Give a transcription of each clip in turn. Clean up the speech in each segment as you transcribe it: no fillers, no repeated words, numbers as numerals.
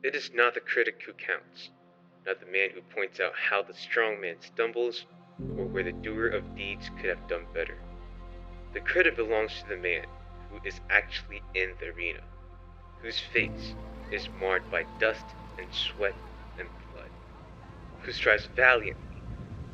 It is not the critic who counts, not the man who points out how the strong man stumbles or where the doer of deeds could have done better. The credit belongs to the man who is actually in the arena, whose face is marred by dust and sweat and blood, who strives valiantly,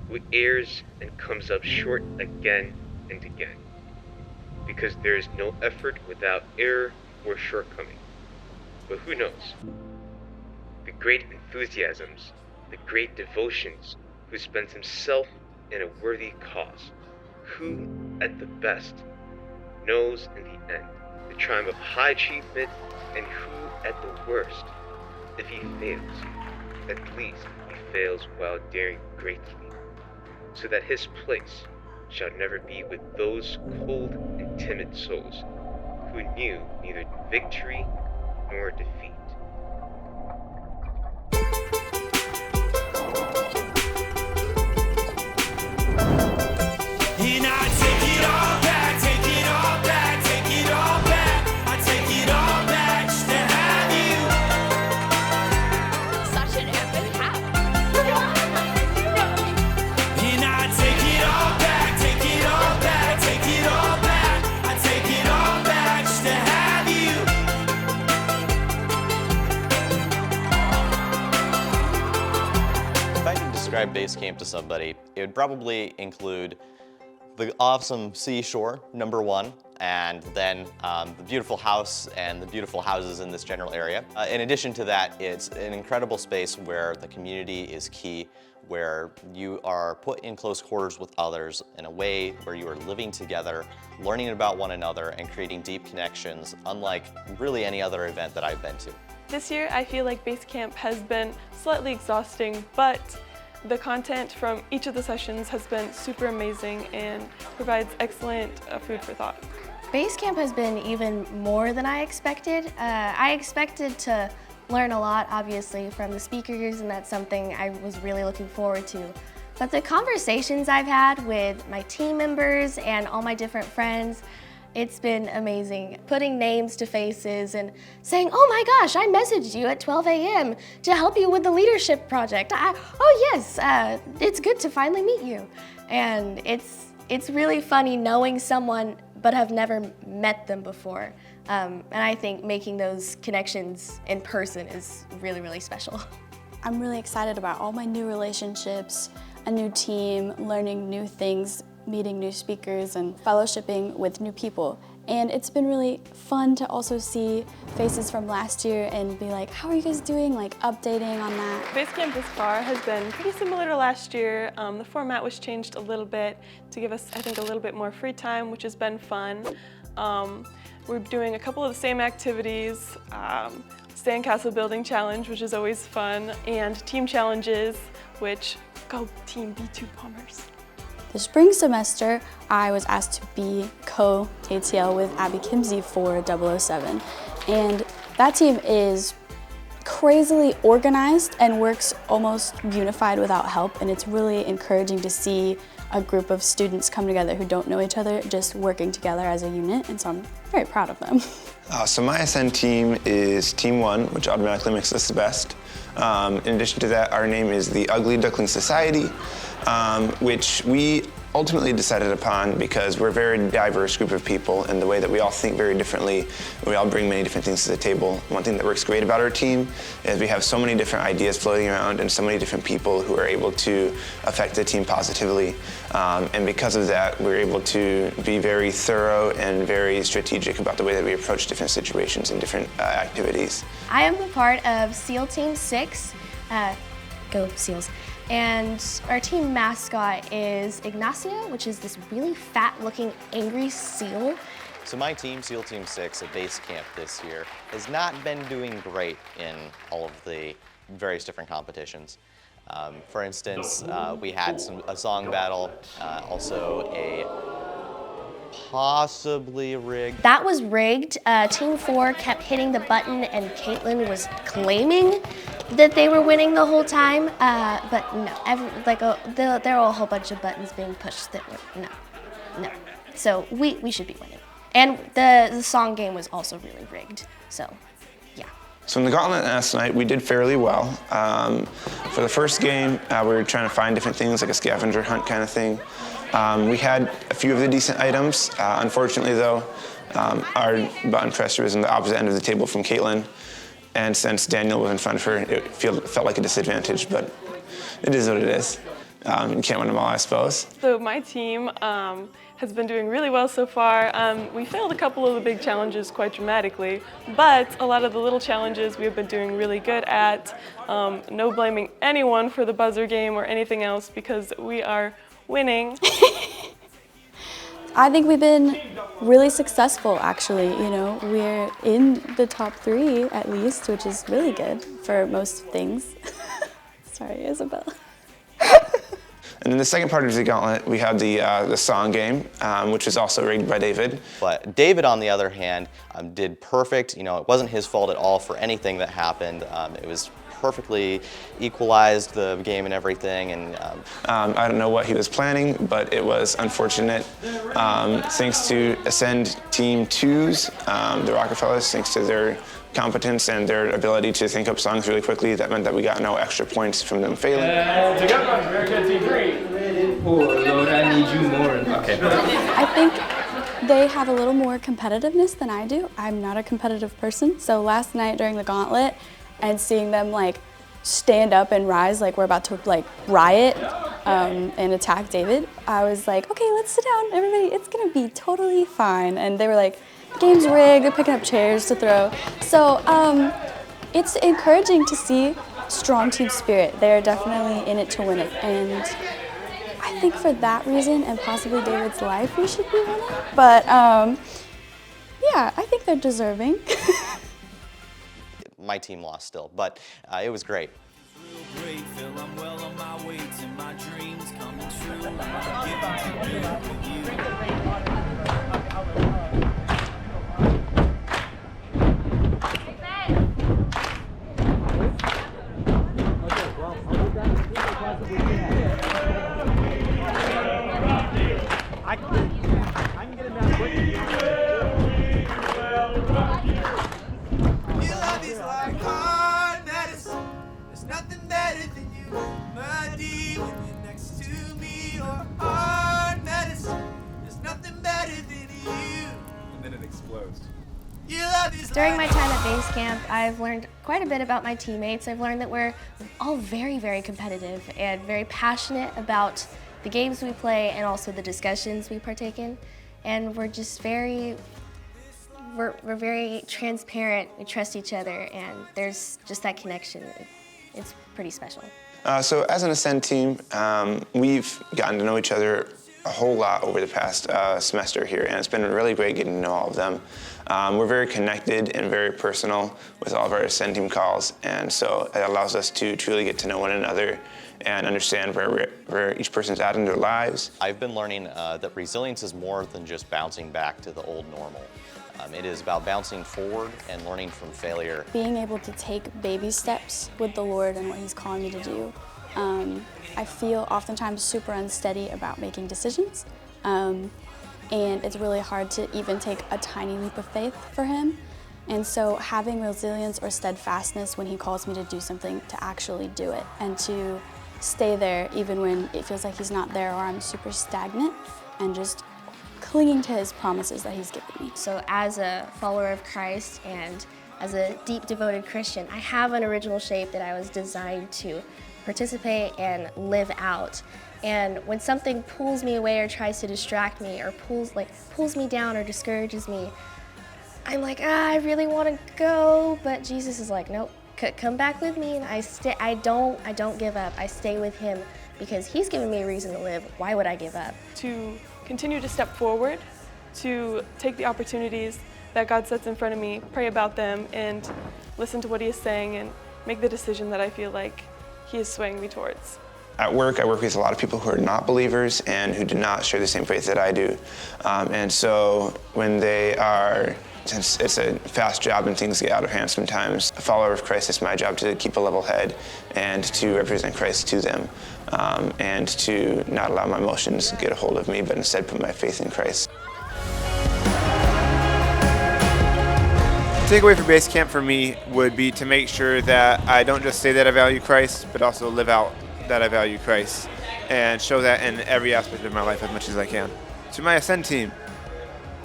who errs and comes up short again and again, because there is no effort without error or shortcoming. But who knows? The great enthusiasms, the great devotions, who spends himself in a worthy cause, who, at the best, knows in the end the triumph of high achievement, and who, at the worst, if he fails, at least he fails while daring greatly, so that his place shall never be with those cold and timid souls who knew neither victory nor defeat. And I take it all back, take it all back, take it all back. I take it all back just to have you. Such an epic hat. And I take it all back, take it all back, take it all back. I take it all back just to have you. If I could describe Basecamp to somebody, it would probably include the awesome seashore, #1, and then the beautiful house and the beautiful houses in this general area. In addition to that, it's an incredible space where the community is key, where you are put in close quarters with others in a way where you are living together, learning about one another, and creating deep connections, unlike really any other event that I've been to. This year, I feel like Basecamp has been slightly exhausting, but the content from each of the sessions has been super amazing and provides excellent food for thought. Basecamp has been even more than I expected. I expected to learn a lot, obviously, from the speakers, and that's something I was really looking forward to. But the conversations I've had with my team members and all my different friends, it's been amazing. Putting names to faces and saying, oh my gosh, I messaged you at 12 a.m. to help you with the leadership project. Oh yes, it's good to finally meet you. And it's really funny knowing someone but have never met them before. And I think making those connections in person is really, really special. I'm really excited about all my new relationships, a new team, learning new things, meeting new speakers, and fellowshipping with new people. And it's been really fun to also see faces from last year and be like, how are you guys doing? Like updating on that. Basecamp this far has been pretty similar to last year. The format was changed a little bit to give us, I think, a little bit more free time, which has been fun. We're doing a couple of the same activities, sandcastle building challenge, which is always fun, and team challenges, which go Team B2 Bombers. The spring semester, I was asked to be co-TTL with Abby Kimsey for 007. And that team is crazily organized and works almost unified without help. And it's really encouraging to see a group of students come together who don't know each other, just working together as a unit. And so I'm very proud of them. So my SN team is Team 1, which automatically makes us the best. In addition to that, our name is the Ugly Duckling Society, which we ultimately decided upon because we're a very diverse group of people in the way that we all think very differently. We all bring many different things to the table. One thing that works great about our team is we have so many different ideas floating around and so many different people who are able to affect the team positively. And because of that, we're able to be very thorough and very strategic about the way that we approach different situations and different activities. I am a part of SEAL Team 6, go Seals. And our team mascot is Ignacio, which is this really fat-looking, angry seal. So my team, SEAL Team 6 at Basecamp this year, has not been doing great in all of the various different competitions. For instance, we had a song battle, also a possibly rigged. That was rigged. Team 4 kept hitting the button and Caitlin was claiming that they were winning the whole time, but no, there were a whole bunch of buttons being pushed that were, no. So we should be winning. And the song game was also really rigged, so yeah. So in the Gauntlet last night, we did fairly well. For the first game, we were trying to find different things, like a scavenger hunt kind of thing. We had a few of the decent items. Unfortunately, though, our button presser was on the opposite end of the table from Caitlin, and since Daniel was in front of her, it felt like a disadvantage, but it is what it is. You can't win them all, I suppose. So my team has been doing really well so far. We failed a couple of the big challenges quite dramatically, but a lot of the little challenges we have been doing really good at. No blaming anyone for the buzzer game or anything else because we are winning. I think we've been really successful, actually. You know, we're in the top 3 at least, which is really good for most things. Sorry, Isabel. And then the second part of the Gauntlet, we had the song game, which was also rigged by David. But David, on the other hand, did perfect. You know, it wasn't his fault at all for anything that happened. It was perfectly equalized, the game and everything. And I don't know what he was planning, but it was unfortunate. Thanks to Ascend Team 2's, the Rockefellers, thanks to their competence and their ability to think up songs really quickly, that meant that we got no extra points from them failing. Oh, Lord, I need you more. Okay. I think they have a little more competitiveness than I do. I'm not a competitive person, so last night during the Gauntlet and seeing them like stand up and rise like we're about to like riot and attack David, I was like, okay, let's sit down, everybody, it's gonna be totally fine. And they were like, the game's rigged, they're picking up chairs to throw. So it's encouraging to see strong team spirit. They're definitely in it to win it. And I think for that reason, and possibly David's life, we should be winning. But yeah, I think they're deserving. my team lost still, but it was great. During my time at Basecamp, I've learned quite a bit about my teammates. I've learned that we're all very, very competitive and very passionate about the games we play and also the discussions we partake in. And we're just very, we're very transparent, we trust each other, and there's just that connection. It's pretty special. So as an Ascend team, we've gotten to know each other a whole lot over the past semester here, and it's been really great getting to know all of them. We're very connected and very personal with all of our Ascend team calls, and so it allows us to truly get to know one another and understand where each person's at in their lives. I've been learning that resilience is more than just bouncing back to the old normal. It is about bouncing forward and learning from failure. Being able to take baby steps with the Lord and what He's calling me to do. I feel oftentimes super unsteady about making decisions, and it's really hard to even take a tiny leap of faith for Him. And so having resilience or steadfastness when He calls me to do something, to actually do it, and to stay there even when it feels like He's not there or I'm super stagnant, and just clinging to His promises that He's given me. So as a follower of Christ and as a deep devoted Christian, I have an original shape that I was designed to participate and live out. And when something pulls me away or tries to distract me or pulls me down or discourages me, I'm like, I really want to go, but Jesus is like, nope, come back with me. And I don't give up. I stay with Him because He's given me a reason to live. Why would I give up? To continue to step forward, to take the opportunities that God sets in front of me, pray about them, and listen to what He is saying and make the decision that I feel like He is swaying me towards. At work, I work with a lot of people who are not believers and who do not share the same faith that I do. And so when they are, since it's a fast job and things get out of hand sometimes, a follower of Christ, it's my job to keep a level head and to represent Christ to them, and to not allow my emotions to get a hold of me, but instead put my faith in Christ. Takeaway for Basecamp for me would be to make sure that I don't just say that I value Christ, but also live out that I value Christ and show that in every aspect of my life as much as I can. To my Ascend team,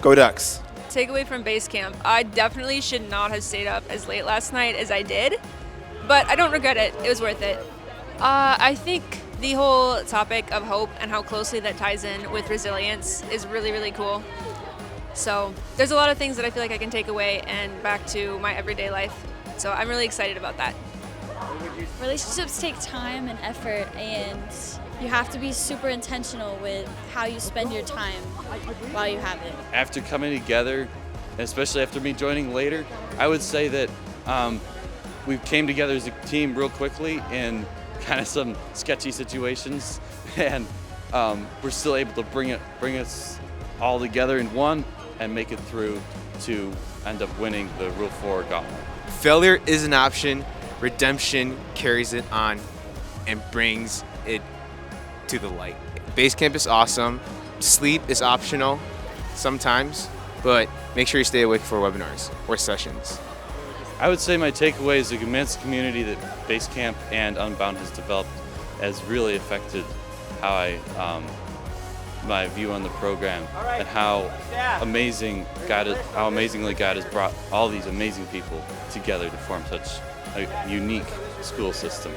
go Ducks. Takeaway from Basecamp, I definitely should not have stayed up as late last night as I did, but I don't regret it. It was worth it. I think the whole topic of hope and how closely that ties in with resilience is really, really cool. So there's a lot of things that I feel like I can take away and back to my everyday life. So I'm really excited about that. Relationships take time and effort, and you have to be super intentional with how you spend your time while you have it. After coming together, especially after me joining later, I would say that we came together as a team real quickly in kind of some sketchy situations, and we're still able to bring us all together in one and make it through to end up winning the Rule 4 Gauntlet. Failure is an option. Redemption carries it on and brings it to the light. Basecamp is awesome. Sleep is optional sometimes, but make sure you stay awake for webinars or sessions. I would say my takeaway is the immense community that Basecamp and Unbound has developed has really affected how my view on the program and how amazingly God has brought all these amazing people together to form such a unique school system.